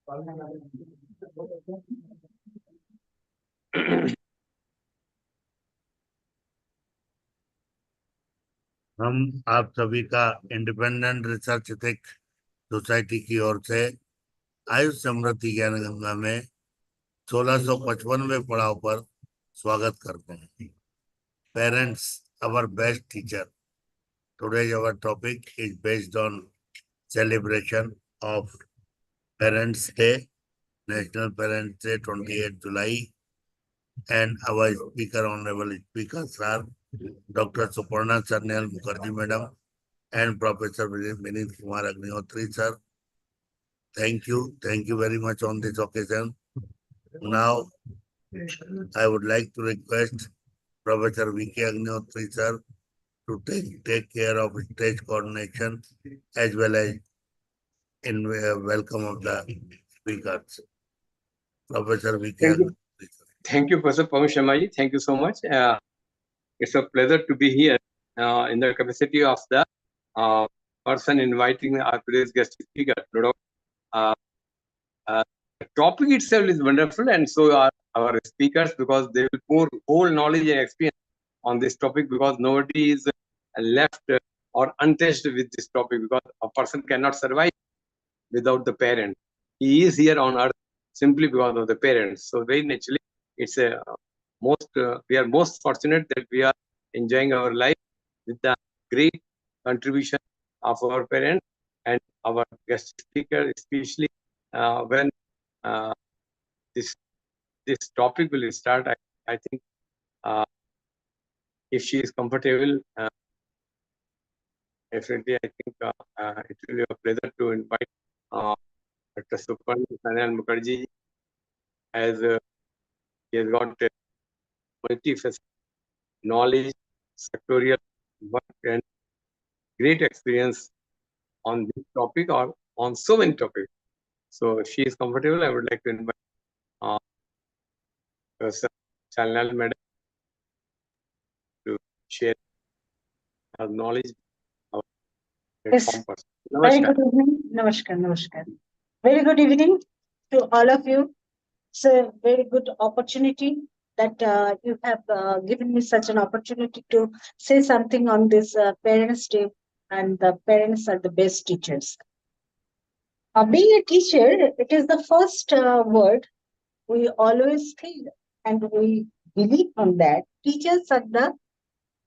हम आप सभी का इंडिपेंडेंट रिसर्च एथिक्स सोसाइटी की ओर से आयुष समृद्धि ज्ञान गंगा में 1655वें पड़ाव पर स्वागत करते हैं। Parents, our best teacher. Today our topic is based on celebration of Parents Day, National Parents Day, 28th July, and our speaker, honorable speakers are Dr. Suparna Charnel Mukherjee Madam and Professor Vinit Kumar Agnihotri sir. Thank you very much on this occasion. Now, I would like to request Professor V.K. Agnihotri sir to take care of stage coordination as well as in welcome of the speakers. Professor V.K. Agnihotri sir. Thank you, Professor Pawan Sharma. Thank you so much. It's a pleasure to be here in the capacity of the person inviting our today's guest speaker. The topic itself is wonderful, and so are our speakers, because they will pour whole knowledge and experience on this topic, because nobody is left or untouched with this topic, because a person cannot survive without the parent. He is here on earth simply because of the parents. So very naturally, it's a we are most fortunate that we are enjoying our life with the great contribution of our parents and our guest speaker, especially when this topic will start. I think if she is comfortable, definitely I think it will be a pleasure to invite Dr. Suparna Mukherjee, as he has got multifaceted knowledge, sectorial work, and great experience on this topic or on so many topics. So if she is comfortable, I would like to invite Professor Chalnal Madam to share her knowledge. Yes. Very good evening. Namaskar. Namaskar. Very good evening to all of you. It's a very good opportunity that you have given me such an opportunity to say something on this Parents' Day, and the parents are the best teachers. Being a teacher, it is the first word we always think, and we believe on that. Teachers are the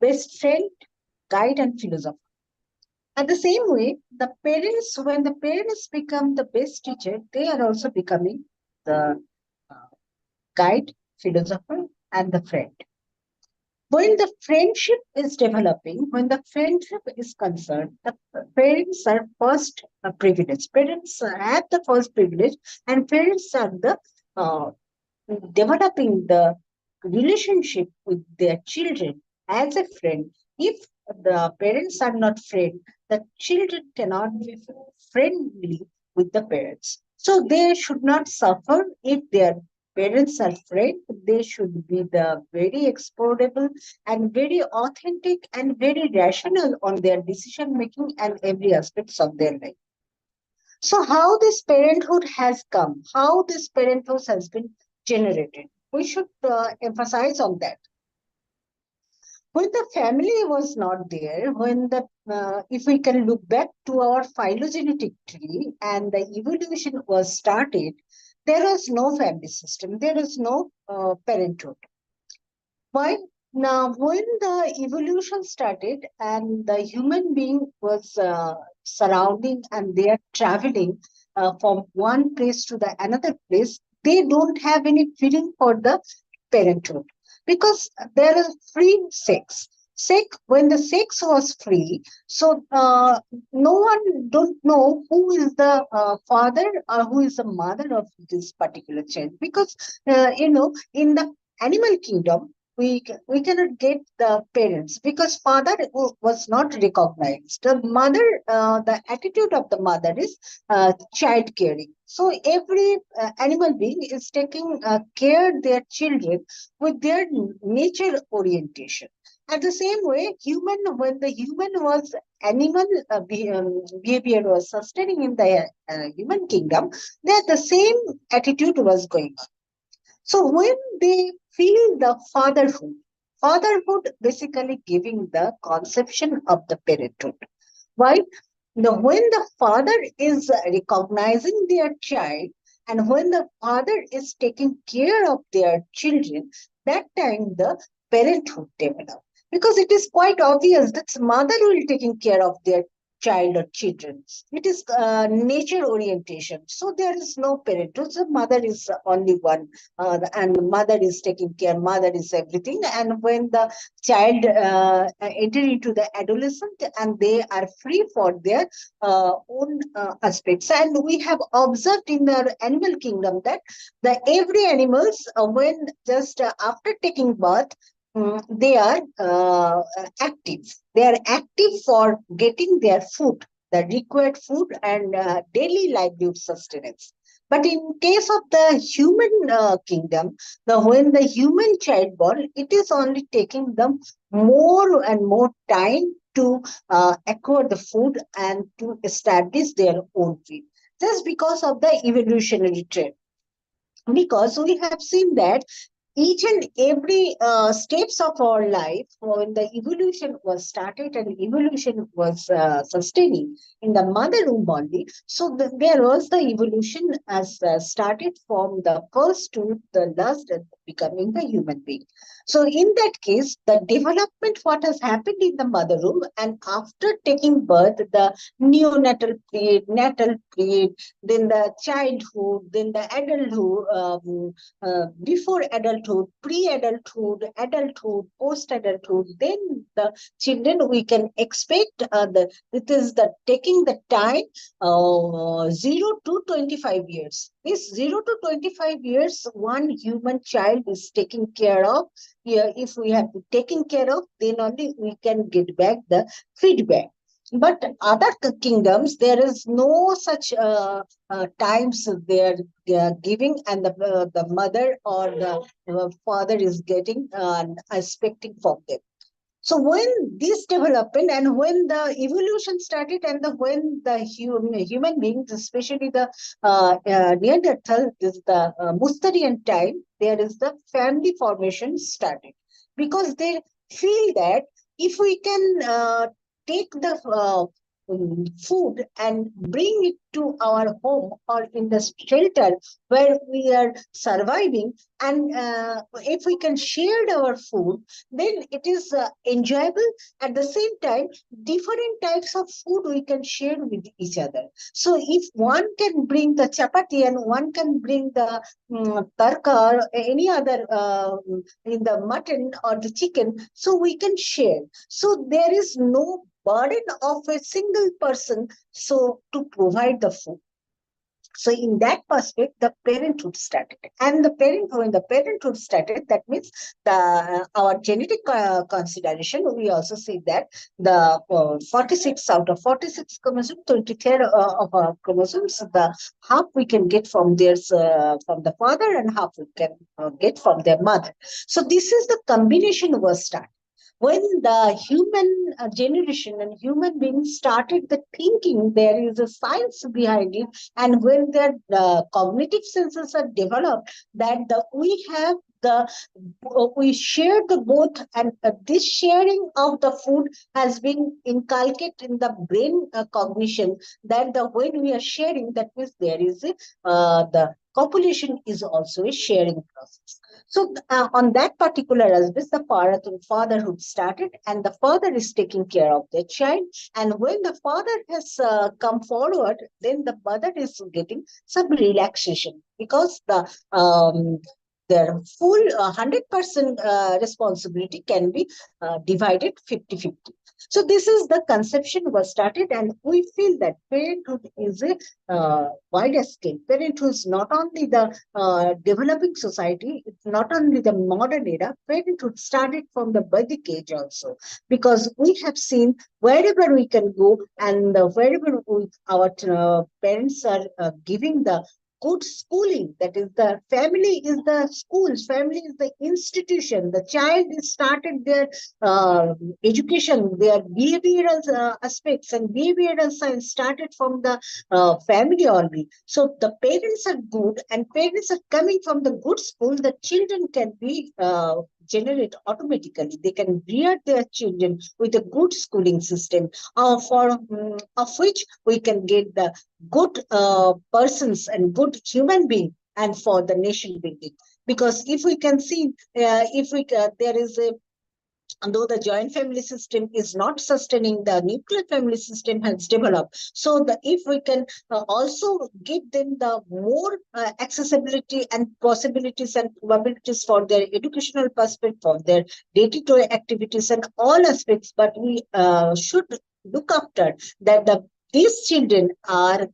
best friend, guide, and philosopher. At the same way, the parents, when the parents become the best teacher, they are also becoming the guide, philosopher, and the friend. When the friendship is developing, when the friendship is concerned, the parents are first privileged. Parents have the first privilege, and parents are the developing the relationship with their children as a friend. If the parents are not friends, the children cannot be friendly with the parents. So they should not suffer if their parents are friends. They should be the very exportable and very authentic and very rational on their decision making and every aspects of their life. So how this parenthood has come, how this parenthood has been generated, we should emphasize on that. When the family was not there, when the if we can look back to our phylogenetic tree and the evolution was started, there was no family system, there is no parenthood. Why? Now, when the evolution started and the human being was surrounding and they are traveling from one place to the another place, they don't have any feeling for the parenthood, because there is free sex. When the sex was free, so no one don't know who is the father or who is the mother of this particular child, because in the animal kingdom we cannot get the parents, because father was not recognized. The mother, the attitude of the mother is child caring. So every animal being is taking care their children with their nature orientation. At the same way, when the human was animal behavior was sustaining in the human kingdom, there the same attitude was going on. So when they feel the fatherhood basically giving the conception of the parenthood. Why? When the father is recognizing their child and when the father is taking care of their children, that time the parenthood develops. Because it is quite obvious that mother will taking care of their child or children. It is nature orientation. So there is no parenthood. So mother is only one, and mother is taking care. Mother is everything. And when the child enter into the adolescent and they are free for their own aspects. And we have observed in the animal kingdom that the every animals when just after taking birth, they are active. They are active for getting their food, the required food and daily livelihood sustenance. But in case of the human kingdom, when the human child born, it is only taking them more and more time to acquire the food and to establish their own feet. Just because of the evolutionary trend. Because we have seen that each and every steps of our life when the evolution was started and evolution was sustaining in the mother womb only, so there was the evolution as started from the first to the last becoming the human being. So in that case the development what has happened in the mother womb and after taking birth, the neonatal period, natal period, then the childhood, then the adulthood, before adulthood, pre-adulthood, adulthood, post-adulthood, then the children we can expect it is the taking the time 0 to 25 years. This 0 to 25 years, one human child is taken care of. Yeah, if we have to taken care of, then only we can get back the feedback. But other kingdoms, there is no such times they are giving, and the mother or the father is getting expecting from them. So when this development and when the evolution started and when the human beings, especially the Neanderthal, is the Mustarian time, there is the family formation started. Because they feel that if we can take the food and bring it to our home or in the shelter where we are surviving, and if we can share our food, then it is enjoyable. At the same time, different types of food we can share with each other. So if one can bring the chapati and one can bring the tarka or any other in the mutton or the chicken, so we can share. So there is no burden of a single person so to provide the food. So in that perspective, the parenthood started. And when the parenthood started, that means our genetic consideration, we also see that the 46 out of 46 chromosomes, 23 of our chromosomes, the half we can get from from the father and half we can get from their mother. So this is the combination was started. When the human generation and human beings started the thinking, there is a science behind it, and when their cognitive senses are developed, that we have we share the both, and this sharing of the food has been inculcated in the brain cognition, that when we are sharing, that means there is the copulation is also a sharing process. So on that particular aspect, the fatherhood started, and the father is taking care of the child. And when the father has come forward, then the mother is getting some relaxation, because their full 100% responsibility can be divided 50-50. So this is the conception was started, and we feel that parenthood is a wider scale. Parenthood is not only the developing society, it's not only the modern era. Parenthood started from the Vedic age also, because we have seen wherever we can go and wherever our parents are giving the good schooling. That is, the family is the schools, family is the institution. The child is started their education, their behavioral aspects and behavioral science started from the family only. So the parents are good and parents are coming from the good school, the children can be generate automatically. They can rear their children with a good schooling system, of which we can get the good persons and good human being, and for the nation building. Because if we can see, if we there is a, though the joint family system is not sustaining, the nuclear family system has developed. So if we can also give them the more accessibility and possibilities and probabilities for their educational perspective, for their day-to-day activities and all aspects, but we should look after that these children are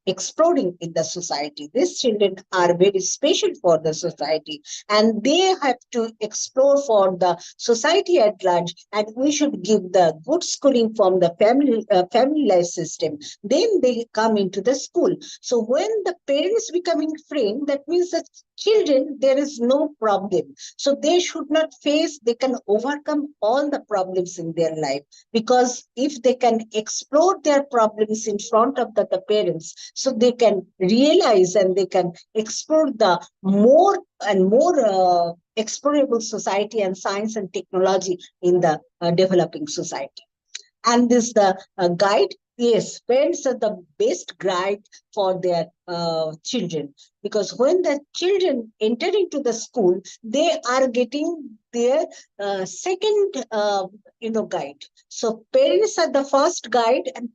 exploding in the society. These children are very special for the society, and they have to explore for the society at large. And we should give the good schooling from the family life system. Then they come into the school. So when the parents becoming friend, that means that children, there is no problem. So they should not face. They can overcome all the problems in their life, because if they can explore their problems in front of the parents, so they can realize and they can explore the more and more explorable society and science and technology in the developing society. And this the guide. Yes, parents are the best guide for their children, because when the children enter into the school, they are getting their second guide. So parents are the first guide and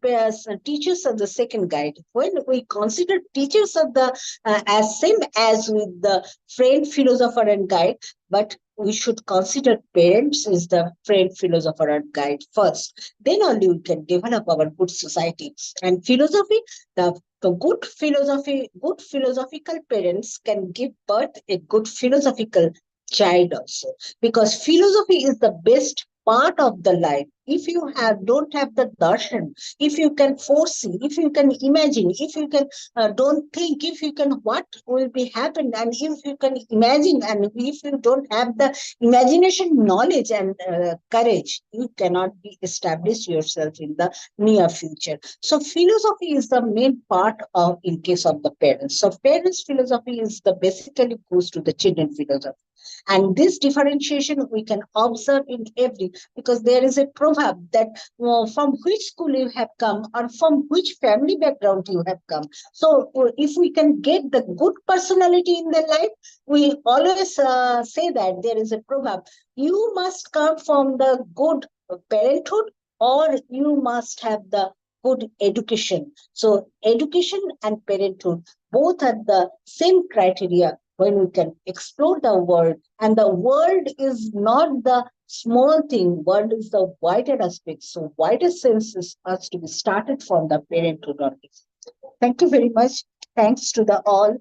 teachers are the second guide. When we consider teachers are the as same as with the friend, philosopher and guide, but we should consider parents as the friend, philosopher and guide first. Then only we can develop our good society. And philosophy, the good philosophy, good philosophical parents can give birth a good philosophical child also, because philosophy is the best part of the life. If you don't have the darshan, if you can foresee, if you can imagine, if you can don't think, if you can what will be happen, and if you can imagine, and if you don't have the imagination, knowledge and courage, you cannot be establish yourself in the near future. So philosophy is the main part of in case of the parents. So parents philosophy is the basically goes to the children philosophy. And this differentiation we can observe in every, because there is a proverb that from which school you have come or from which family background you have come. So if we can get the good personality in their life, we always say that there is a proverb, you must come from the good parenthood or you must have the good education. So education and parenthood both are the same criteria when we can explore the world. And the world is not the small thing, world is the wider aspect. So wider senses has to be started from the parenthood only. Thank you very much. Thanks to the all.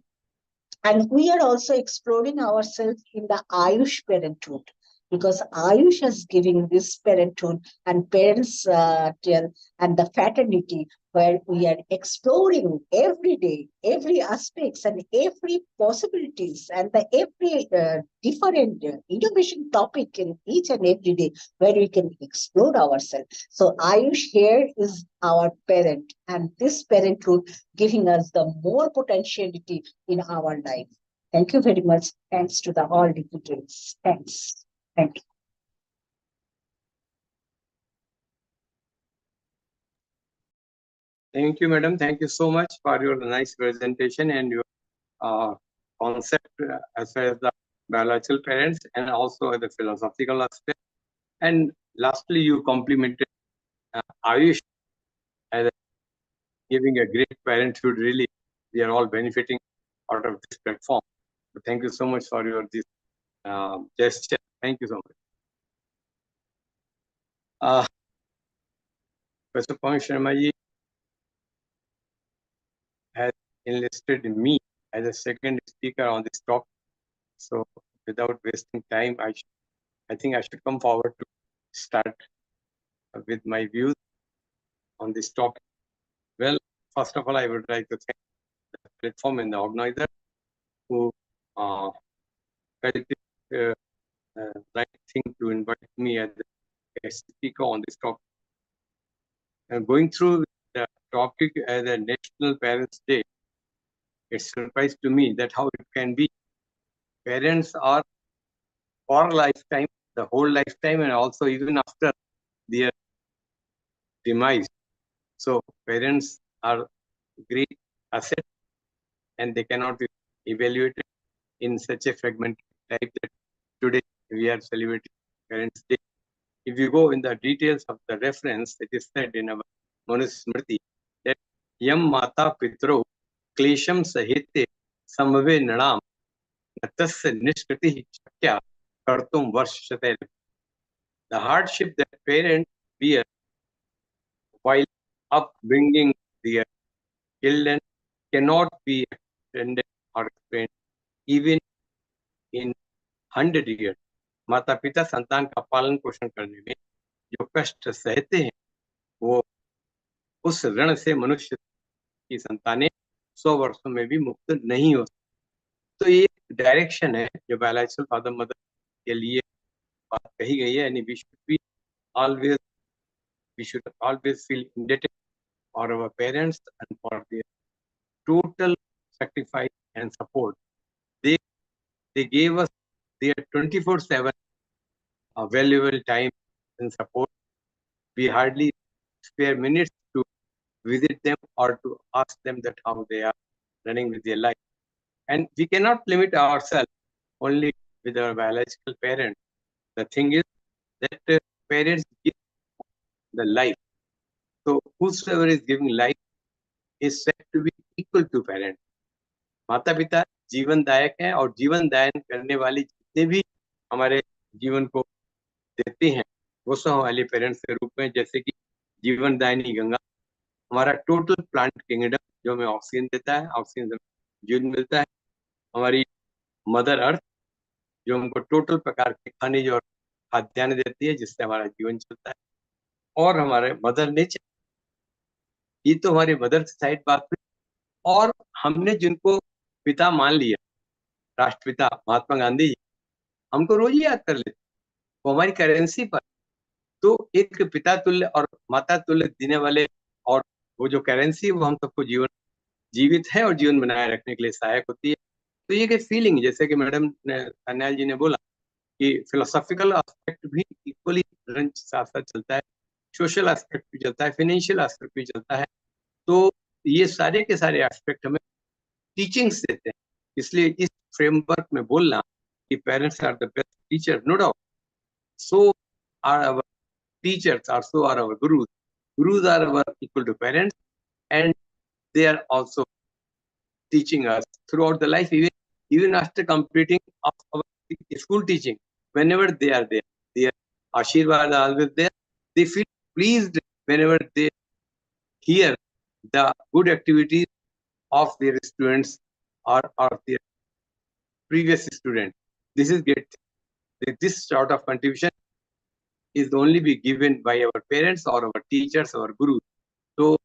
And we are also exploring ourselves in the AYUSH parenthood, because AYUSH is giving this parenthood and parents and the fraternity, where we are exploring every day, every aspects and every possibilities and the every different innovation topic in each and every day, where we can explore ourselves. So AYUSH here is our parent, and this parenthood giving us the more potentiality in our life. Thank you very much. Thanks to the all deputies. Thanks. Thank you. Thank you, madam. Thank you so much for your nice presentation and your concept as far as the biological parents and also the philosophical aspect. And lastly, you complimented Ayush as giving a great parenthood. Really, we are all benefiting out of this platform. So thank you so much for your this gesture. Thank you so much. Professor Pawan Sharma has enlisted me as a second speaker on this topic. So without wasting time, I think I should come forward to start with my views on this topic. Well, first of all, I would like to thank the platform and the organizer who felt it right thing to invite me as a speaker on this topic. Going through the topic as a National Parents Day, it surprised to me that how it can be. Parents are for lifetime, the whole lifetime, and also even after their demise. So parents are great asset, and they cannot be evaluated in such a fragmented type that today we are celebrating Parents Day. If you go in the details of the reference, it is said in our Ayush Samriddhi that Yam Mata Pitro Klesham Sahite Samave Nanam Natasya Nishkriti Chakya Kartum Varshate. The hardship that parents bear while upbringing their children cannot be extended or explained even in 100 years. माता पिता संतान का पालन पोषण करने में जो कष्ट सहते हैं वो उस ऋण से मनुष्य की संतानें 100 वर्षों में भी मुक्त नहीं हो सकती। तो ये डायरेक्शन है जो बायोलॉजिकल फादर मदर के लिए बात कही गई है, यानी we should always feel indebted for our parents and for their total sacrifice and support. They gave us their 24/7 valuable time and support. We hardly spare minutes to visit them or to ask them that how they are running with their life. And we cannot limit ourselves only with our biological parents. The thing is that parents give the life. So whosoever is giving life is said to be equal to parents. माता पिता जीवनदायक हैं और जीवन दायन करने वाले जितने भी हमारे जीवन को देते हैं वो सब हमारे पेरेंट्स के रूप में, जैसे कि जीवन दायनी गंगा हमारा टोटल प्लांट किंगडम जो हमें ऑक्सीजन देता है, ऑक्सीजन से जीवन मिलता है। हमारी मदर अर्थ जो हमको टोटल प्रकार के खनिज और खाद्यान्न देती है जिससे हमारा जीवन चलता है। और हमारे मदर नेचर, ये तो हमारी मदर साइड बात हुई। और हमने जिनको पिता मान लिया, राष्ट्रपिता महात्मा गांधी जी हमको रोज याद कर लेते, वो हमारी करेंसी पर। तो एक पिता तुल्य और माता तुल्य देने वाले और वो जो करेंसी वो हम सबको जीवन जीवित है और जीवन बनाए रखने के लिए सहायक होती है। तो ये फीलिंग, जैसे कि मैडम कन्याल जी ने बोला कि फिलोसॉफिकल एस्पेक्ट भी इक्वली साथ साथ चलता है, सोशल एस्पेक्ट भी चलता है, फाइनेंशियल एस्पेक्ट भी चलता है। तो ये सारे के सारे एस्पेक्ट हमें टीचिंग्स देते हैं। इसलिए इस फ्रेमवर्क में बोलना कि parents are the best teacher, no doubt, so are our teachers, are so are our gurus. Gurus are our equal to parents, and they are also teaching us throughout the life, even after completing of our school teaching. Whenever they are there, their Ashirvad are always there. They feel pleased whenever they hear the good activities of their students or their previous students. This is great. This sort of contribution is only be given by our parents or our teachers or gurus. So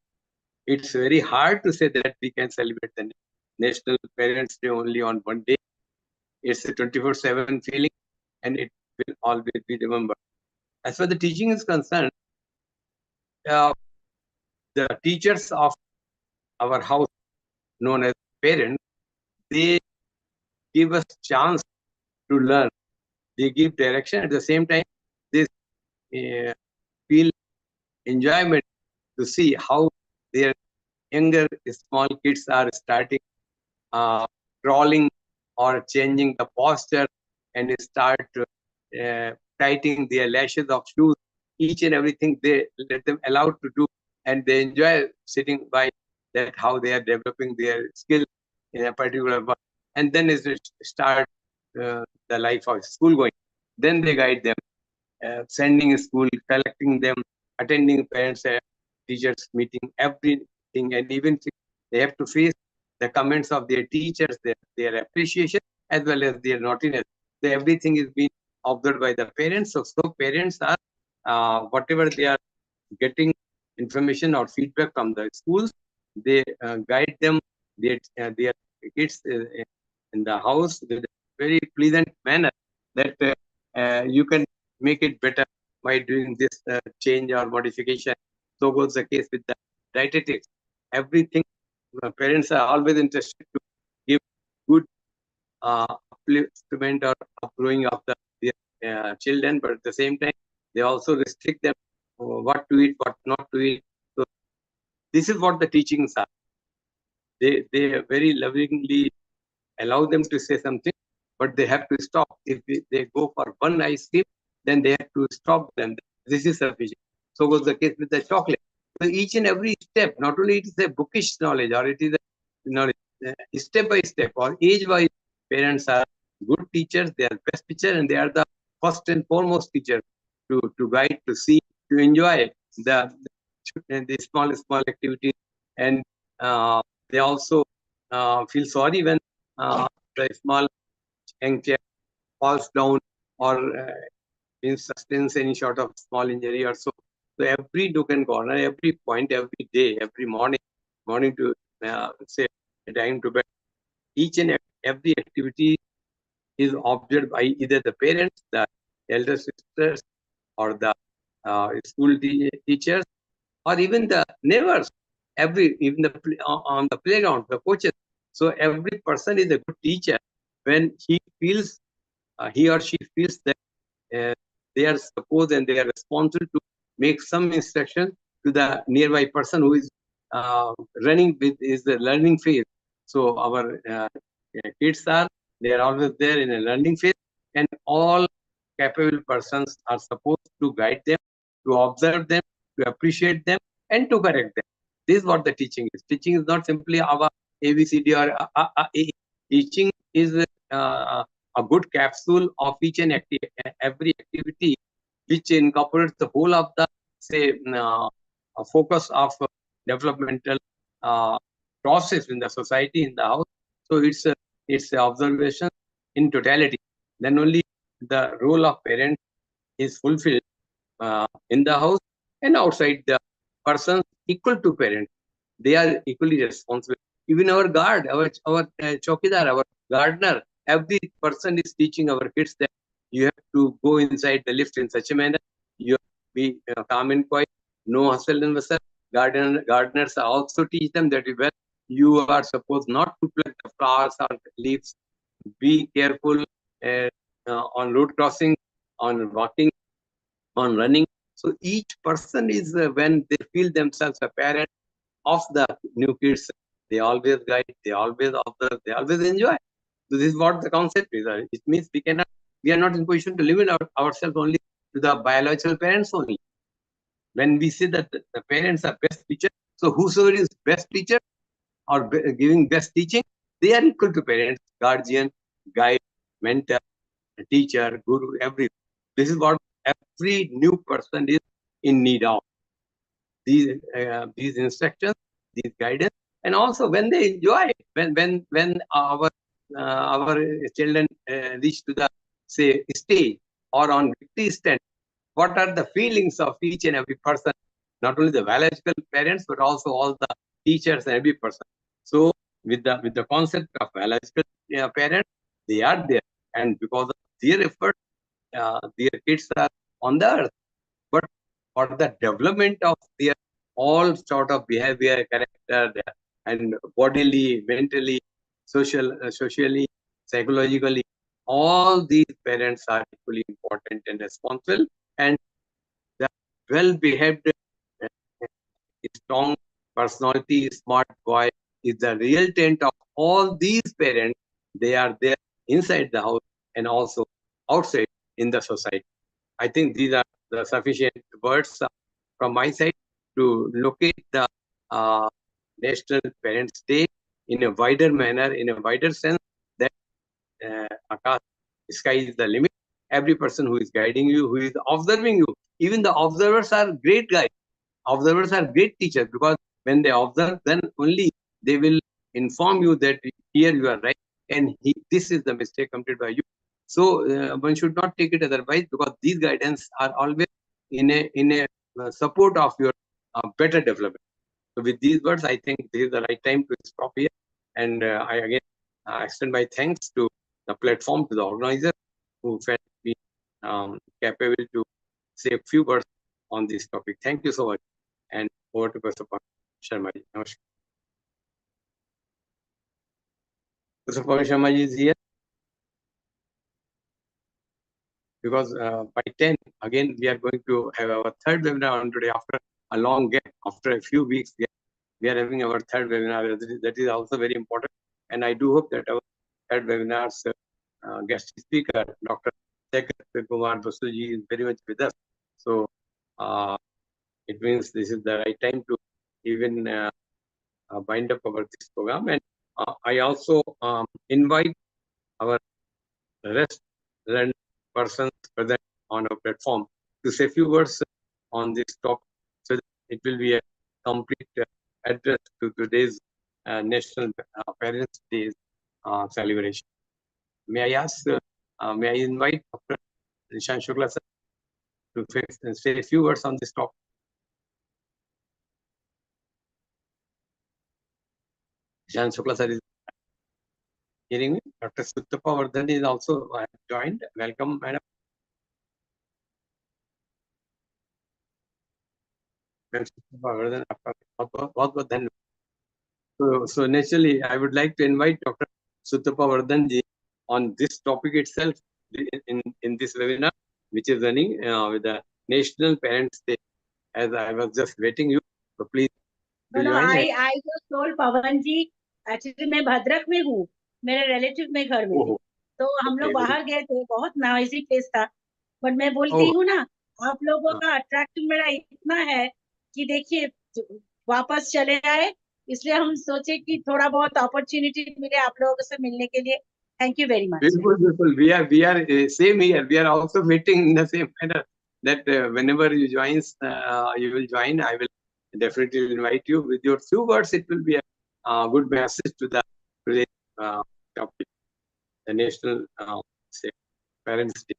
it's very hard to say that we can celebrate the National Parents Day only on one day. It's a 24/7 feeling, and it will always be remembered. As far as the teaching is concerned, the teachers of our house, known as parents, they give us chance to learn. They give direction. At the same time, they feel enjoyment to see how their younger small kids are starting crawling or changing the posture and start tightening their lashes of shoes. Each and everything they let them allowed to do, and they enjoy sitting by that how they are developing their skill in a particular work. And then as they start the life of school going, then they guide them, sending school, collecting them, attending parents, teachers meeting, everything, and even they have to face the comments of their teachers, their appreciation, as well as their naughtiness. So everything is being observed by the parents. So parents are, whatever they are getting information or feedback from the schools, they guide them, their kids in the house with a very pleasant manner, that you can make it better by doing this change or modification. So goes the case with the dietetics. Everything, parents are always interested to give good upliftment or upgrowing of their children, but at the same time, they also restrict them what to eat, what not to eat. So this is what the teachings are. They very lovingly allow them to say something, but they have to stop. If they go for one ice cream, then they have to stop them. This is sufficient. So was the case with the chocolate. So each and every step, not only it is a bookish knowledge, or it is a knowledge, step by step or age wise, parents are good teachers, they are best teachers, and they are the first and foremost teachers to guide, to see, to enjoy the small activities. And they also feel sorry when the small young child falls down or sustains any sort of small injury or so. So every nook and corner, every point, every day, every morning to say time to bed, each and every activity is observed by either the parents, the elder sisters, or the school teachers, or even the neighbors. Even on the playground, the coaches. So every person is a good teacher when he or she feels that they are supposed and they are responsible to make some instruction to the nearby person who is running with is the learning phase. So our kids they are always there in a learning phase, and all capable persons are supposed to guide them, to observe them, to appreciate them, and to correct them. This is what the teaching is. Teaching is not simply our ABCD or A. Teaching is a good capsule of each and every activity, which incorporates the whole of the focus of developmental process in the society, in the house. So it's observation in totality. Then only the role of parent is fulfilled in the house and outside. The persons equal to parents, they are equally responsible. Even our guard, our chowkidar, our gardener, every person is teaching our kids that you have to go inside the lift in such a manner. You have to be calm and quiet, no hustle and bustle. Gardeners also teach them that you are supposed not to pluck the flowers or leaves. Be careful on road crossing, on walking, on running. So each person is when they feel themselves a parent of the new kids, they always guide, they always observe, they always enjoy. So this is what the concept is. It means we are not in position to limit ourselves only to the biological parents only. When we say that the parents are best teachers, so whosoever is best teacher or giving best teaching, they are equal to parents, guardian, guide, mentor, teacher, guru, everything. This is what every new person is in need of. These instructions, these guidance, and also when they enjoy, when our children reach to the stage or on victory stand, what are the feelings of each and every person, not only the biological parents but also all the teachers and every person. So with the concept of biological parents, they are there, and because of their effort, their kids are on the earth. But for the development of their all sort of behavior, character, and bodily, mentally, socially, psychologically, all these parents are equally important and responsible. And the well-behaved, strong personality, smart boy is the real tent of all these parents. They are there inside the house and also outside in the society. I think these are the sufficient words from my side to locate the National Parents' Day in a wider manner, in a wider sense, that Akash, sky is the limit. Every person who is guiding you, who is observing you, even the observers are great guys. Observers are great teachers, because when they observe, then only they will inform you that here you are right and this is the mistake committed by you. So one should not take it otherwise, because these guidance are always in a support of your better development. So with these words, I think this is the right time to stop here And I again extend my thanks to the platform, to the organizer who felt me capable to say a few words on this topic. Thank you so much. And over to Professor Sharma ji. Namaskar. Professor Sharma ji is here. Because by 10, again, we are going to have our third webinar on today after a long gap, after a few weeks. We are having our third webinar. That is also very important. And I do hope that our third webinar's guest speaker, Dr. Shekhar Kumar Basuji, is very much with us. So it means this is the right time to even bind up our this program. And I also invite our rest learned persons present on our platform to say a few words on this topic, so that it will be a complete address to today's National Parents' Day celebration. May I ask, may I invite Dr. Nishan Shukla sir to say a few words on this topic? Nishan Shukla sir is hearing me. Dr. Suttapa Vardhan is also joined. Welcome, madam. So naturally, I would like to invite Dr. Suttapa Vardhan ji on this topic itself in this webinar, which is running with the National Parents' Day. As I was just waiting you, so please. No, I just told Pawan ji, actually मैं भद्रक में हूँ, मेरे relative में घर में, तो हम लोग बाहर गए थे, बहुत नॉइजी प्लेस था, बट मैं बोलती हूँ ना, आप लोगों का अट्रैक्शन मेरा इतना है कि देखिए वापस चले आए, इसलिए हम सोचे कि थोड़ा बहुत अपॉर्चुनिटी मिले आप लोगों से मिलने के लिए. Thank you very much. Beautiful. We are same here. We are also meeting in the same manner. That whenever you join, you will join. I will definitely invite you with your few words. It will be a good message to the topic, the National Parents' Day.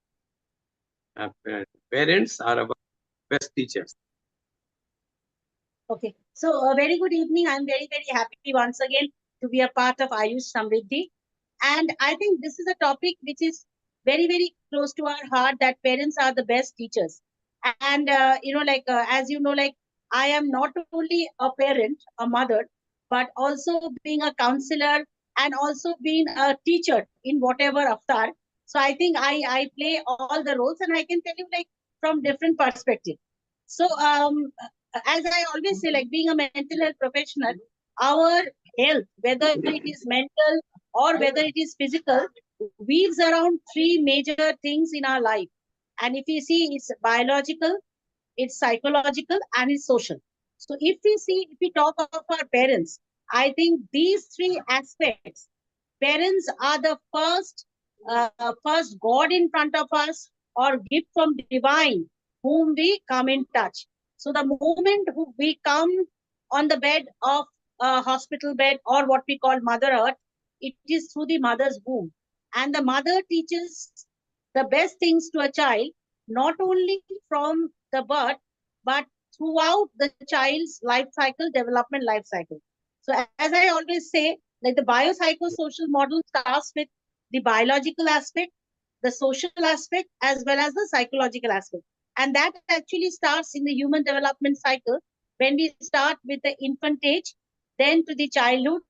Parents are our best teachers. Okay, so a very good evening. I'm very, very happy once again to be a part of AYUSH SAMRIDDHI. And I think this is a topic which is very, very close to our heart, that parents are the best teachers. And, as you know, I am not only a parent, a mother, but also being a counselor and also being a teacher in whatever avatar. So I think I play all the roles, and I can tell you from different perspectives. So as I always say, being a mental health professional, our health, whether it is mental or whether it is physical, weaves around three major things in our life. And if you see, it's biological, it's psychological, and it's social. So if we talk of our parents, I think these three aspects, parents are the first God in front of us, or gift from divine, whom we come in touch. So the moment we come on the bed of a hospital bed, or what we call Mother Earth, it is through the mother's womb. And the mother teaches the best things to a child, not only from the birth, but throughout the child's life cycle, development life cycle. So as I always say, the biopsychosocial model starts with the biological aspect, the social aspect, as well as the psychological aspect. And that actually starts in the human development cycle, when we start with the infant age, then to the childhood,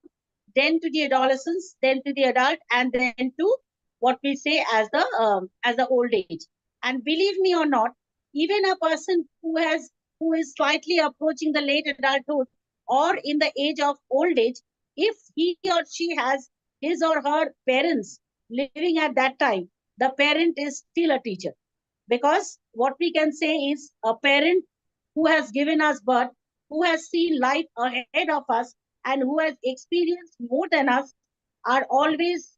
then to the adolescence, then to the adult, and then to what we say as the old age. And believe me or not, even a person who is slightly approaching the late adulthood or in the age of old age, if he or she has his or her parents living at that time, the parent is still a teacher. Because what we can say is, a parent who has given us birth, who has seen life ahead of us, and who has experienced more than us, are always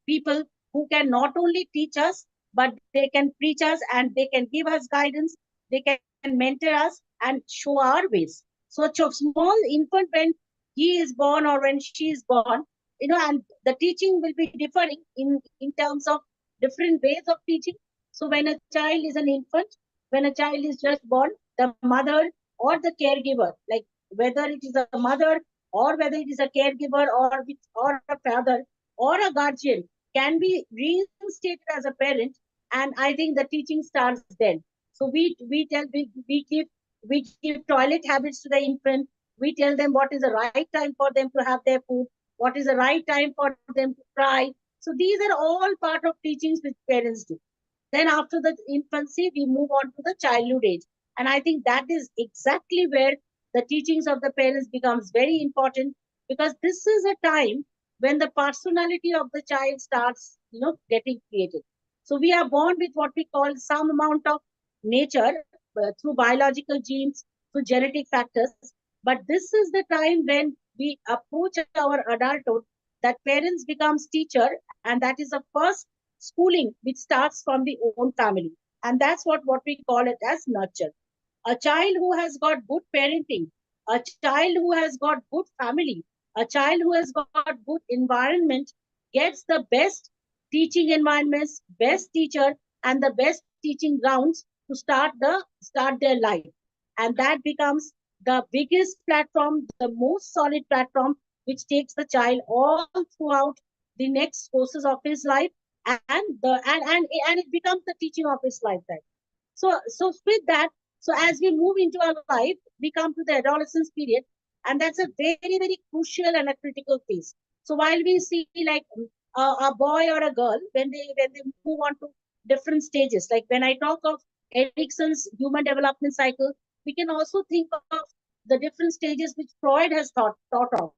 people who can not only teach us, but they can preach us, and they can give us guidance, they can mentor us and show our ways. So a small infant, when he is born or when she is born, and the teaching will be differing in terms of different ways of teaching. So when a child is an infant, when a child is just born, the mother or the caregiver, whether it is a mother or whether it is a caregiver or a father or a guardian can be reinstated as a parent. And I think the teaching starts then. So we give toilet habits to the infant. We tell them what is the right time for them to have their food, what is the right time for them to cry. So these are all part of teachings which parents do. Then after the infancy, we move on to the childhood age. And I think that is exactly where the teachings of the parents becomes very important, because this is a time when the personality of the child starts, getting created. So we are born with what we call some amount of nature through biological genes, through genetic factors. But this is the time when we approach our adulthood that parents becomes teacher, and that is the first schooling which starts from the own family. And that's what we call it as nurture. A child who has got good parenting, a child who has got good family, a child who has got good environment gets the best teaching environments, best teacher, and the best teaching grounds to start their life. And that becomes the biggest platform, the most solid platform, which takes the child all throughout the next courses of his life, and it becomes the teaching of his lifetime. So with that, so as we move into our life, we come to the adolescence period, and that's a very, very crucial and a critical phase. So while we see like a boy or a girl, when they move on to different stages, like when I talk of Erickson's human development cycle, we can also think of the different stages which Freud has thought of.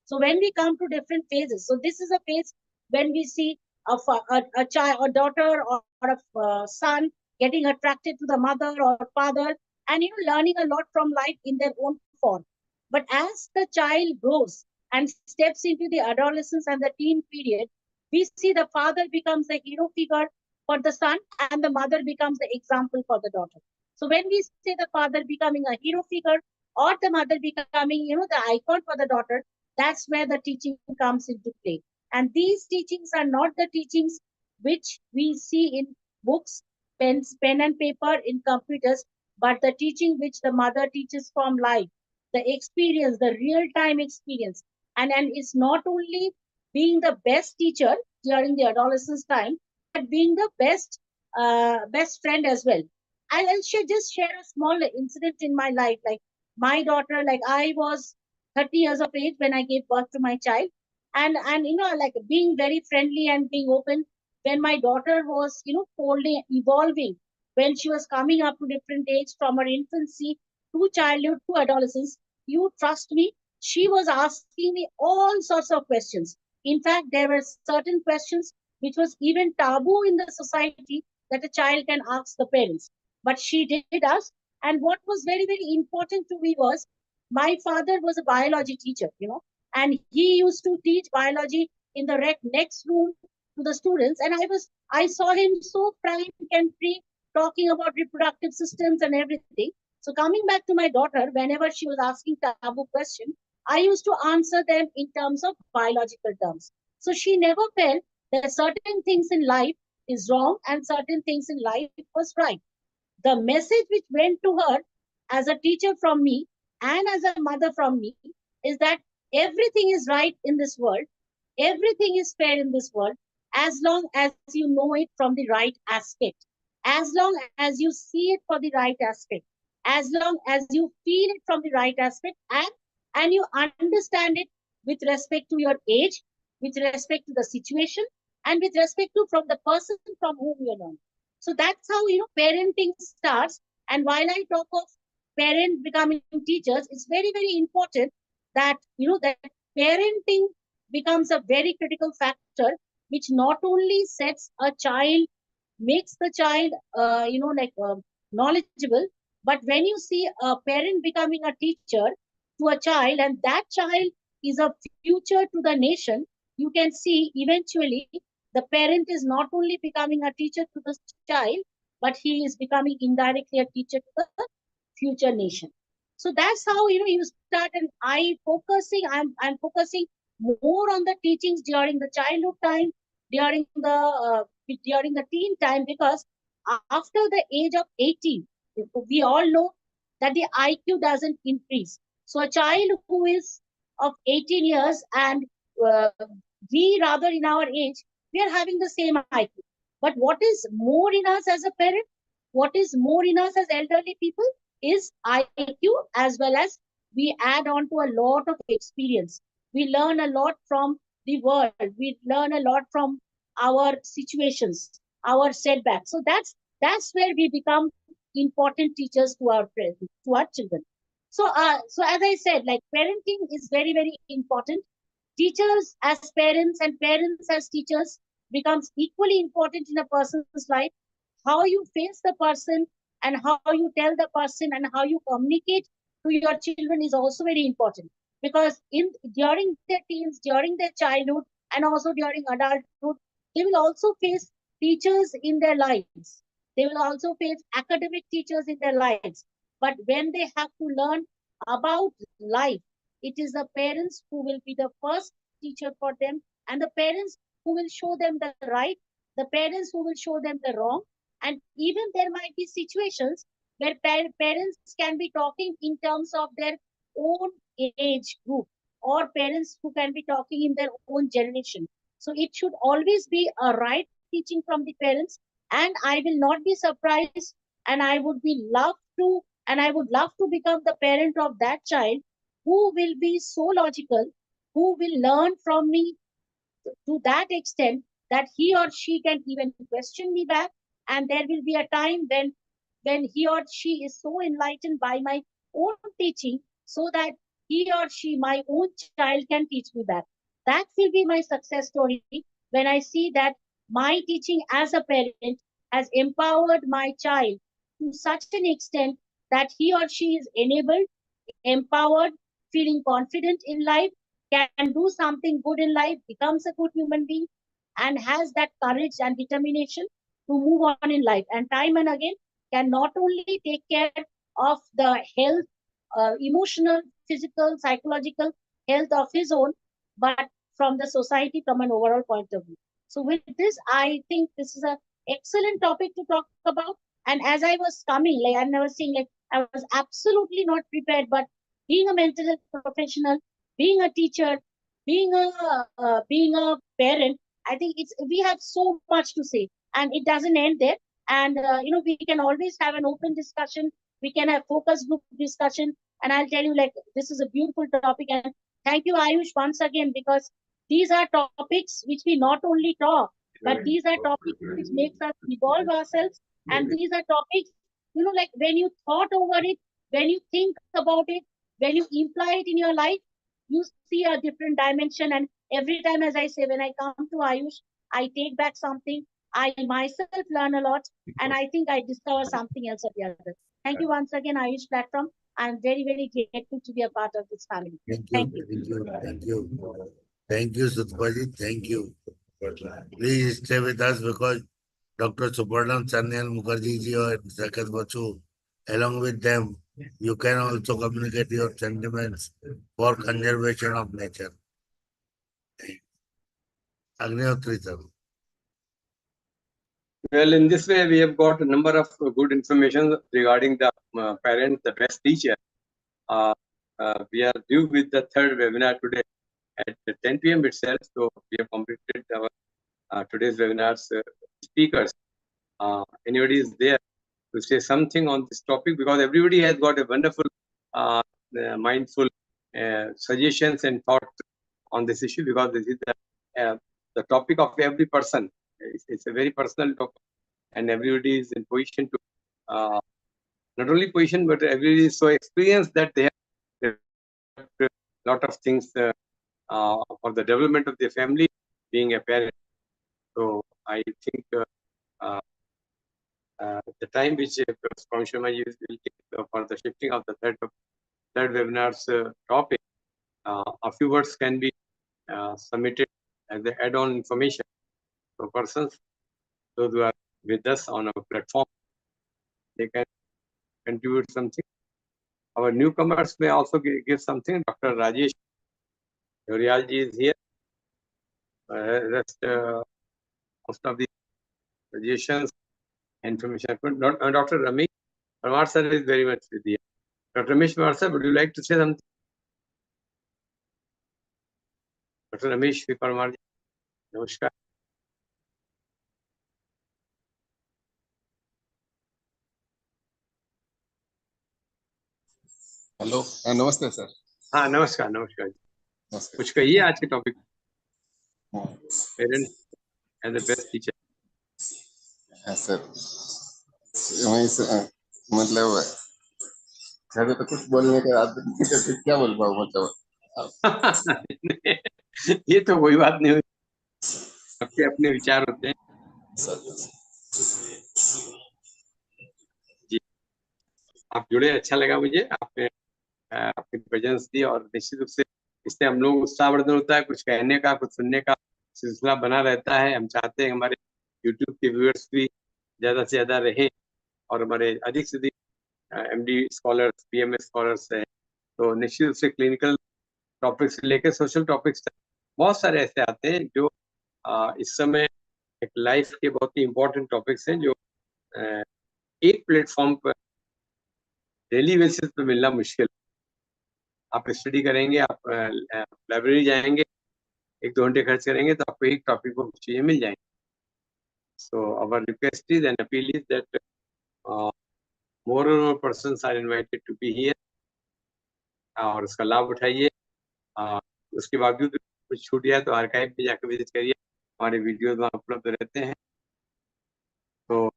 So when we come to different phases, so this is a phase when we see a child, a daughter, or a son getting attracted to the mother or father, and learning a lot from life in their own form. But as the child grows and steps into the adolescence and the teen period, we see the father becomes the hero figure for the son, and the mother becomes the example for the daughter. So when we say the father becoming a hero figure or the mother becoming, the icon for the daughter, that's where the teaching comes into play. And these teachings are not the teachings which we see in books, pen and paper, in computers, but the teaching which the mother teaches from life, the experience, the real time experience. And it's not only being the best teacher during the adolescence time, but being the best friend as well. I'll just share a small incident in my life. Like my daughter, like I was 30 years of age when I gave birth to my child, and like being very friendly and being open when my daughter was folding, evolving, when she was coming up to different age from her infancy to childhood to adolescence. You trust me, she was asking me all sorts of questions. In fact, there were certain questions which was even taboo in the society that a child can ask the parents, but she did ask. And what was very, very important to me was my father was a biology teacher, and he used to teach biology in the next room to the students. And I saw him so frank and free, talking about reproductive systems and everything. So coming back to my daughter, whenever she was asking taboo question, I used to answer them in terms of biological terms. So she never felt that certain things in life is wrong and certain things in life was right. The message which went to her as a teacher from me and as a mother from me is that everything is right in this world, everything is fair in this world, as long as you know it from the right aspect, as long as you see it for the right aspect, as long as you feel it from the right aspect, and you understand it with respect to your age, with respect to the situation, and with respect to from the person from whom you learn. So that's how parenting starts. And while I talk of parents becoming teachers, it's very, very important that that parenting becomes a very critical factor, which not only sets a child, makes the child knowledgeable, but when you see a parent becoming a teacher to a child, and that child is a future to the nation, you can see eventually the parent is not only becoming a teacher to the child, but he is becoming indirectly a teacher to the future nation. So that's how you start. And I'm focusing more on the teachings during the childhood time, during the teen time, because after the age of 18, we all know that the IQ doesn't increase. So a child who is of 18 years, and uh, we rather in our age, we are having the same IQ. But what is more in us as a parent, what is more in us as elderly people is IQ, as well as we add on to a lot of experience. We learn a lot from the world. We learn a lot from our situations, our setbacks. So that's where we become important teachers to our friends, to our children. So as I said, like parenting is very, very important. Teachers as parents and parents as teachers becomes equally important in a person's life. How you face the person and how you tell the person and how you communicate to your children is also very important, because in during their teens, during their childhood, and also during adulthood, they will also face teachers in their lives. They will also face academic teachers in their lives. But when they have to learn about life, it is the parents who will be the first teacher for them, and the parents who will show them the right, the parents who will show them the wrong. And even there might be situations where parents can be talking in terms of their own age group, or parents who can be talking in their own generation. So it should always be a right teaching from the parents. And I will not be surprised, and I would love to become the parent of that child who will be so logical, who will learn from me to that extent that he or she can even question me back. And there will be a time when he or she is so enlightened by my own teaching, so that he or she, my own child, can teach me back. That will be my success story, when I see that my teaching as a parent has empowered my child to such an extent that he or she is enabled, empowered, feeling confident in life, can do something good in life, becomes a good human being, and has that courage and determination to move on in life. And time and again, can not only take care of the health, emotional, physical, psychological health of his own, but from the society, from an overall point of view. So with this, I think this is an excellent topic to talk about. And as I was coming, like I was saying, like I was absolutely not prepared, but being a mental health professional, being a teacher, being a parent, I think we have so much to say, and it doesn't end there. And we can always have an open discussion. We can have focus group discussion, and I'll tell you, like, this is a beautiful topic. And thank you, Ayush, once again, because these are topics which we not only talk, but these are topics which makes us evolve ourselves. And these are topics, like when you thought over it, when you think about it, when you imply it in your life, you see a different dimension. And every time, as I say, when I come to Ayush, I take back something. I myself learn a lot, and I think I discover something else at the other. Thank you once again, Ayush platform. I'm very, very grateful to be a part of this family. Thank you. Thank you. Thank you. Thank you. Thank you, Sutpaji. Thank you. Please stay with us, because Dr. Subramanian Chanyan Mukherjee ji or Zakat Bachu, along with them, you can also communicate your sentiments for conservation of nature. Agnihotri sir. Well, in this way, we have got a number of good information regarding the parent, the best teacher. We are due with the third webinar today at 10 p.m. itself. So we have completed our today's webinar's speakers. Anybody is there to say something on this topic, because everybody has got a wonderful, mindful suggestions and thoughts on this issue, because this is the topic of every person. It's a very personal topic, and everybody is in position to not only position, but everybody is so experienced that they have a lot of things for the development of their family, being a parent. So I think the time which from Sharmaji will take for the shifting of the third webinar's topic, a few words can be submitted as the add-on information. So persons, those who are with us on our platform, they can contribute something. Our newcomers may also give something. Dr. Rajesh Yoryalji is here. Most of the suggestions, information. Dr. Ramesh Parmar sir is very much with you. Dr. Ramesh Parmar sir, would you like to say something? Dr. Ramesh Parmar, namaskar. Hello नमस्ते sir. हाँ, नमस्कार नमस्कार। नमस्ते। कुछ कहिए आज के topic, हाँ parents as the best teacher. Sir, वहीं से मतलब घर तो कुछ बोलने के बाद फिर क्या बोल पाऊँ मतलब। ये तो कोई बात नहीं हुई, सबके अपने विचार होते हैं। जी, आप जुड़े, अच्छा लगा मुझे, आपने अपनी प्रेजेंस दी और निश्चित रूप से इससे हम लोग उत्साहवर्धन होता है, कुछ कहने का कुछ सुनने का सिलसिला बना रहता है। हम चाहते हैं हमारे यूट्यूब के व्यूअर्स भी ज्यादा से ज्यादा रहें और हमारे अधिक से अधिक एमडी स्कॉलर्स, पीएमएस स्कॉलर्स हैं। तो निश्चित रूप से क्लिनिकल टॉपिक्स से लेकर सोशल टॉपिक्स तक बहुत सारे ऐसे आते हैं जो इस समय एक लाइफ के बहुत ही इम्पोर्टेंट टॉपिक्स हैं जो एक प्लेटफॉर्म पर डेली बेसिस पे मिलना मुश्किल। आप स्टडी करेंगे, आप लाइब्रेरी जाएंगे, 1-2 घंटे खर्च करेंगे तो आपको एक टॉपिक को चीजें मिल जाएंगी। So our request is and appeal is that more and more persons are invited to be here और उसका लाभ उठाइए। उसके बावजूद कुछ छूट गया तो आर्काइव पे जाकर विजिट करिए, हमारे वीडियोज वहाँ उपलब्ध रहते हैं। तो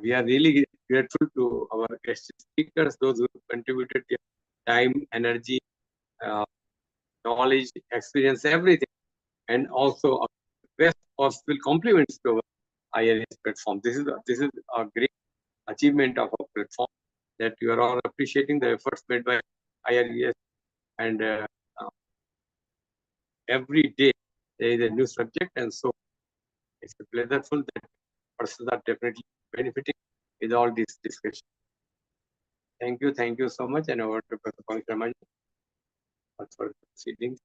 we are really grateful to our guest speakers, those who contributed their time, energy, knowledge, experience, everything, and also best possible compliments to our IRES platform. This is a great achievement of our platform, that you are all appreciating the efforts made by IRES, and every day there is a new subject, and so it's a pleasureful that persons are definitely benefiting with all these discussions. Thank you so much, and over to Professor Pankaj Sharma for proceedings.